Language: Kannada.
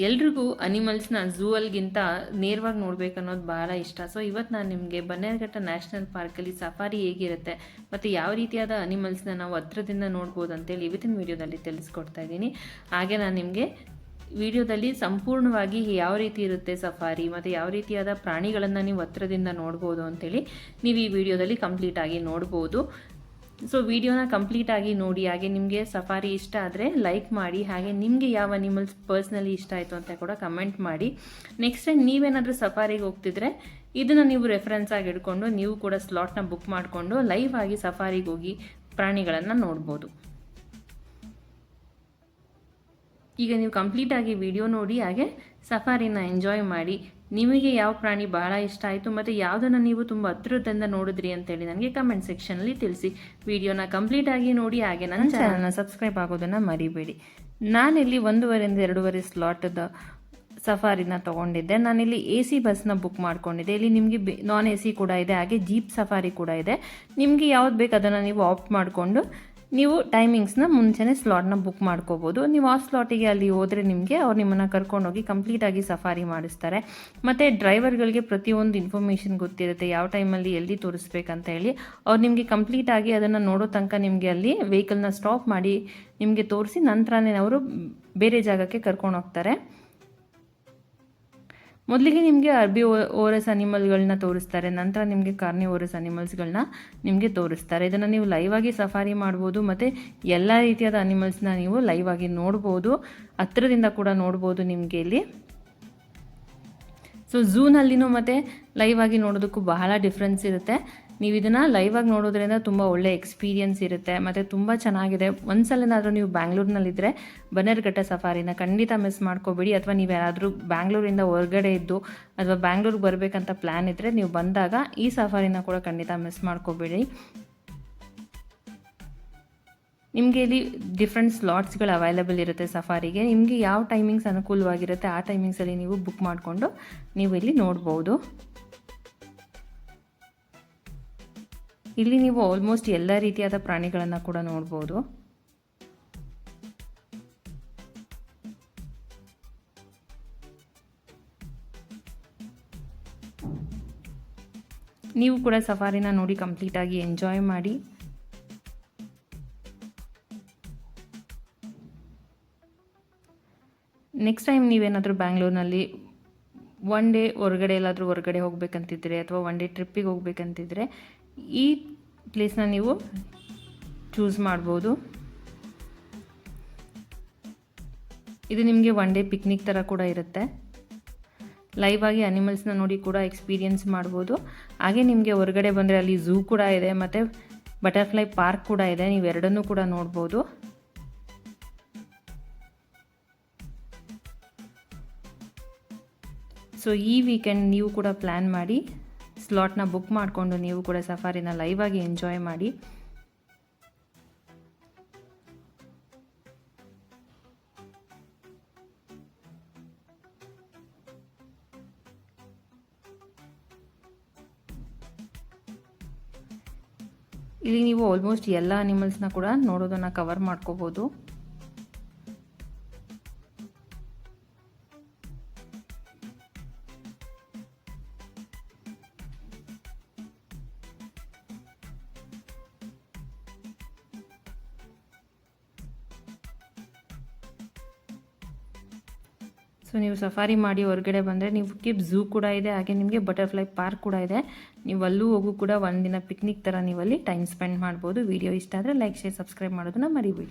ಎಲ್ರಿಗೂ ಅನಿಮಲ್ಸ್ನ ಝೂವಲ್ಗಿಂತ ನೇರವಾಗಿ ನೋಡ್ಬೇಕು ಅನ್ನೋದು ಭಾಳ ಇಷ್ಟ. ಸೊ ಇವತ್ತು ನಾನು ನಿಮಗೆ ಬನ್ನೇರುಘಟ್ಟ ನ್ಯಾಷನಲ್ ಪಾರ್ಕಲ್ಲಿ ಸಫಾರಿ ಹೇಗಿರುತ್ತೆ ಮತ್ತು ಯಾವ ರೀತಿಯಾದ ಅನಿಮಲ್ಸ್ನ ನಾವು ಹತ್ರದಿಂದ ನೋಡ್ಬೋದು ಅಂತೇಳಿ ಇವತ್ತಿನ ವಿಡಿಯೋದಲ್ಲಿ ತಿಳಿಸ್ಕೊಡ್ತಾ ಇದ್ದೀನಿ. ಹಾಗೆ ನಾನು ನಿಮಗೆ ವಿಡಿಯೋದಲ್ಲಿ ಸಂಪೂರ್ಣವಾಗಿ ಯಾವ ರೀತಿ ಇರುತ್ತೆ ಸಫಾರಿ ಮತ್ತು ಯಾವ ರೀತಿಯಾದ ಪ್ರಾಣಿಗಳನ್ನು ನೀವು ಹತ್ರದಿಂದ ನೋಡ್ಬೋದು ಅಂತೇಳಿ ನೀವು ಈ ವಿಡಿಯೋದಲ್ಲಿ ಕಂಪ್ಲೀಟಾಗಿ ನೋಡ್ಬೋದು. ಸೊ ವಿಡಿಯೋನ ಕಂಪ್ಲೀಟಾಗಿ ನೋಡಿ. ಹಾಗೆ ನಿಮಗೆ ಸಫಾರಿ ಇಷ್ಟ ಆದರೆ ಲೈಕ್ ಮಾಡಿ. ಹಾಗೆ ನಿಮಗೆ ಯಾವ ಅನಿಮಲ್ಸ್ ಪರ್ಸ್ನಲಿ ಇಷ್ಟ ಆಯಿತು ಅಂತ ಕೂಡ ಕಮೆಂಟ್ ಮಾಡಿ. ನೆಕ್ಸ್ಟ್ ಟೈಮ್ ನೀವೇನಾದರೂ ಸಫಾರಿಗೆ ಹೋಗ್ತಿದ್ರೆ ಇದನ್ನು ನೀವು ರೆಫರೆನ್ಸ್ ಆಗಿ ಇಟ್ಕೊಂಡು ನೀವು ಕೂಡ ಸ್ಲಾಟ್ನ ಬುಕ್ ಮಾಡಿಕೊಂಡು ಲೈವ್ ಆಗಿ ಸಫಾರಿಗೆ ಹೋಗಿ ಪ್ರಾಣಿಗಳನ್ನು ನೋಡ್ಬೋದು. ಈಗ ನೀವು ಕಂಪ್ಲೀಟಾಗಿ ವಿಡಿಯೋ ನೋಡಿ ಹಾಗೆ ಸಫಾರಿನ ಎಂಜಾಯ್ ಮಾಡಿ. ನಿಮಗೆ ಯಾವ ಪ್ರಾಣಿ ಬಹಳ ಇಷ್ಟ ಆಯಿತು ಮತ್ತು ಯಾವುದನ್ನು ನೀವು ತುಂಬ ಹತ್ತಿರದಿಂದ ನೋಡಿದ್ರಿ ಅಂತೇಳಿ ನನಗೆ ಕಮೆಂಟ್ ಸೆಕ್ಷನಲ್ಲಿ ತಿಳಿಸಿ. ವಿಡಿಯೋನ ಕಂಪ್ಲೀಟಾಗಿ ನೋಡಿ. ಹಾಗೆ ನನ್ನ ಚಾನಲ್ನ ಸಬ್ಸ್ಕ್ರೈಬ್ ಆಗೋದನ್ನು ಮರಿಬೇಡಿ. ನಾನಿಲ್ಲಿ 1.5 ರಿಂದ 2 ಸ್ಲಾಟದ ಸಫಾರಿನ ತೊಗೊಂಡಿದ್ದೆ. ನಾನಿಲ್ಲಿ AC ಬಸ್ನ ಬುಕ್ ಮಾಡ್ಕೊಂಡಿದ್ದೆ. ಇಲ್ಲಿ ನಿಮಗೆ ನಾನ್ AC ಕೂಡ ಇದೆ, ಹಾಗೆ ಜೀಪ್ ಸಫಾರಿ ಕೂಡ ಇದೆ. ನಿಮಗೆ ಯಾವ್ದು ಬೇಕು ಅದನ್ನು ನೀವು ಆಪ್ಟ್ ಮಾಡಿಕೊಂಡು ನೀವು ಟೈಮಿಂಗ್ಸ್ನ ಮುಂಚೆನೇ ಸ್ಲಾಟ್ನ ಬುಕ್ ಮಾಡ್ಕೋಬೋದು. ನೀವು ಆ ಸ್ಲಾಟಿಗೆ ಅಲ್ಲಿ ಹೋದರೆ ನಿಮಗೆ ಅವ್ರು ನಿಮ್ಮನ್ನು ಕರ್ಕೊಂಡೋಗಿ ಕಂಪ್ಲೀಟಾಗಿ ಸಫಾರಿ ಮಾಡಿಸ್ತಾರೆ. ಮತ್ತು ಡ್ರೈವರ್ಗಳಿಗೆ ಪ್ರತಿಯೊಂದು ಇನ್ಫಾರ್ಮೇಷನ್ ಗೊತ್ತಿರುತ್ತೆ, ಯಾವ ಟೈಮಲ್ಲಿ ಎಲ್ಲಿ ತೋರಿಸ್ಬೇಕಂತ ಹೇಳಿ. ಅವ್ರು ನಿಮಗೆ ಕಂಪ್ಲೀಟಾಗಿ ಅದನ್ನು ನೋಡೋ ತನಕ ನಿಮಗೆ ಅಲ್ಲಿ ವೆಹಿಕಲ್ನ ಸ್ಟಾಪ್ ಮಾಡಿ ನಿಮಗೆ ತೋರಿಸಿ ನಂತರನೇ ಅವರು ಬೇರೆ ಜಾಗಕ್ಕೆ ಕರ್ಕೊಂಡು ಹೋಗ್ತಾರೆ. ಮೊದಲಿಗೆ ನಿಮಗೆ ಅರ್ಬಿ ಓರಸ್ ಅನಿಮಲ್ಗಳನ್ನ ತೋರಿಸ್ತಾರೆ, ನಂತರ ನಿಮಗೆ ಕಾರ್ನಿವೋರಸ್ ಅನಿಮಲ್ಸ್ಗಳನ್ನ ನಿಮಗೆ ತೋರಿಸ್ತಾರೆ. ಇದನ್ನು ನೀವು ಲೈವ್ ಆಗಿ ಸಫಾರಿ ಮಾಡ್ಬೋದು ಮತ್ತು ಎಲ್ಲ ರೀತಿಯಾದ ಅನಿಮಲ್ಸ್ನ ನೀವು ಲೈವ್ ಆಗಿ ನೋಡ್ಬೋದು, ಹತ್ತಿರದಿಂದ ಕೂಡ ನೋಡ್ಬೋದು ನಿಮಗೆ ಇಲ್ಲಿ. ಸೊ ಝೂನಲ್ಲಿನೂ ಮತ್ತು ಲೈವ್ ಆಗಿ ನೋಡೋದಕ್ಕೂ ಬಹಳ ಡಿಫ್ರೆನ್ಸ್ ಇರುತ್ತೆ. ನೀವು ಇದನ್ನು ಲೈವ್ ಆಗಿ ನೋಡೋದ್ರಿಂದ ತುಂಬ ಒಳ್ಳೆ ಎಕ್ಸ್ಪೀರಿಯನ್ಸ್ ಇರುತ್ತೆ ಮತ್ತು ತುಂಬ ಚೆನ್ನಾಗಿದೆ. ಒಂದ್ಸಲನಾದರೂ ನೀವು ಬ್ಯಾಂಗ್ಳೂರಿನಲ್ಲಿದ್ದರೆ ಬನ್ನೇರುಘಟ್ಟ ಸಫಾರಿನ ಖಂಡಿತ ಮಿಸ್ ಮಾಡ್ಕೋಬೇಡಿ. ಅಥವಾ ನೀವು ಯಾರಾದರೂ ಬ್ಯಾಂಗ್ಳೂರಿಂದ ಹೊರಗಡೆ ಇದ್ದು ಅಥವಾ ಬ್ಯಾಂಗ್ಳೂರಿಗೆ ಬರಬೇಕಂತ ಪ್ಲ್ಯಾನ್ ಇದ್ದರೆ ನೀವು ಬಂದಾಗ ಈ ಸಫಾರಿನ ಕೂಡ ಖಂಡಿತ ಮಿಸ್ ಮಾಡ್ಕೋಬೇಡಿ. ನಿಮಗೆ ಇಲ್ಲಿ ಡಿಫ್ರೆಂಟ್ ಸ್ಲಾಟ್ಸ್ಗಳು ಅವೈಲೇಬಲ್ ಇರುತ್ತೆ ಸಫಾರಿಗೆ. ನಿಮಗೆ ಯಾವ ಟೈಮಿಂಗ್ಸ್ ಅನುಕೂಲವಾಗಿರುತ್ತೆ ಆ ಟೈಮಿಂಗ್ಸಲ್ಲಿ ನೀವು ಬುಕ್ ಮಾಡಿಕೊಂಡು ನೀವು ಇಲ್ಲಿ ನೋಡ್ಬೋದು. ಇಲ್ಲಿ ನೀವು ಆಲ್ಮೋಸ್ಟ್ ಎಲ್ಲ ರೀತಿಯಾದ ಪ್ರಾಣಿಗಳನ್ನು ಕೂಡ ನೋಡ್ಬೋದು. ನೀವು ಕೂಡ ಸಫಾರಿನ ನೋಡಿ ಕಂಪ್ಲೀಟಾಗಿ ಎಂಜಾಯ್ ಮಾಡಿ. ನೆಕ್ಸ್ಟ್ ಟೈಮ್ ನೀವೇನಾದರೂ ಬ್ಯಾಂಗ್ಳೂರಿನಲ್ಲಿ ಒನ್ ಡೇ ಹೊರಗಡೆ ಹೋಗ್ಬೇಕಂತಿದ್ರೆ ಅಥವಾ ಒನ್ ಡೇ ಟ್ರಿಪ್ಪಿಗೆ ಹೋಗ್ಬೇಕಂತಿದ್ರೆ ಈ ಪ್ಲೇಸ್ನ ನೀವು ಚೂಸ್ ಮಾಡ್ಬೋದು. ಇದು ನಿಮಗೆ ಒನ್ ಡೇ ಪಿಕ್ನಿಕ್ ಥರ ಕೂಡ ಇರುತ್ತೆ. ಲೈವ್ ಆಗಿ ಅನಿಮಲ್ಸ್ನ ನೋಡಿ ಕೂಡ ಎಕ್ಸ್ಪೀರಿಯನ್ಸ್ ಮಾಡ್ಬೋದು. ಹಾಗೆ ನಿಮಗೆ ಹೊರಗಡೆ ಬಂದರೆ ಅಲ್ಲಿ ಝೂ ಕೂಡ ಇದೆ ಮತ್ತು ಬಟರ್ಫ್ಲೈ ಪಾರ್ಕ್ ಕೂಡ ಇದೆ, ನೀವು ಎರಡನ್ನೂ ಕೂಡ ನೋಡ್ಬೋದು. ಸೊ ಈ ವೀಕೆಂಡ್ ನೀವು ಕೂಡ ಪ್ಲ್ಯಾನ್ ಮಾಡಿ ಸ್ಲಾಟ್ನ ಬುಕ್ ಮಾಡಿಕೊಂಡು ನೀವು ಕೂಡ ಸಫಾರಿನ ಲೈವ್ ಆಗಿ ಎಂಜಾಯ್ ಮಾಡಿ. ಇಲ್ಲಿ ನೀವು ಆಲ್ಮೋಸ್ಟ್ ಎಲ್ಲ ಅನಿಮಲ್ಸ್ನ ಕೂಡ ನೋಡೋದನ್ನು ಕವರ್ ಮಾಡ್ಕೋಬೋದು. ಸೊ ನೀವು ಸಫಾರಿ ಮಾಡಿ ಹೊರಗಡೆ ಬಂದರೆ ನೀವು ಕಿಪ್ ಝೂ ಕೂಡ ಇದೆ, ಹಾಗೆ ನಿಮಗೆ ಬಟರ್ಫ್ಲೈ ಪಾರ್ಕ್ ಕೂಡ ಇದೆ. ನೀವು ಅಲ್ಲೂ ಹೋಗು ಕೂಡ ಒಂದಿನ ಪಿಕ್ನಿಕ್ ಥರ ನೀವಲ್ಲಿ ಟೈಮ್ ಸ್ಪೆಂಡ್ ಮಾಡ್ಬೋದು. ವಿಡಿಯೋ ಇಷ್ಟ ಆದರೆ ಲೈಕ್, ಶೇರ್, ಸಬ್ಸ್ಕ್ರೈಬ್ ಮಾಡೋದನ್ನ ಮರಿಬೇಡಿ.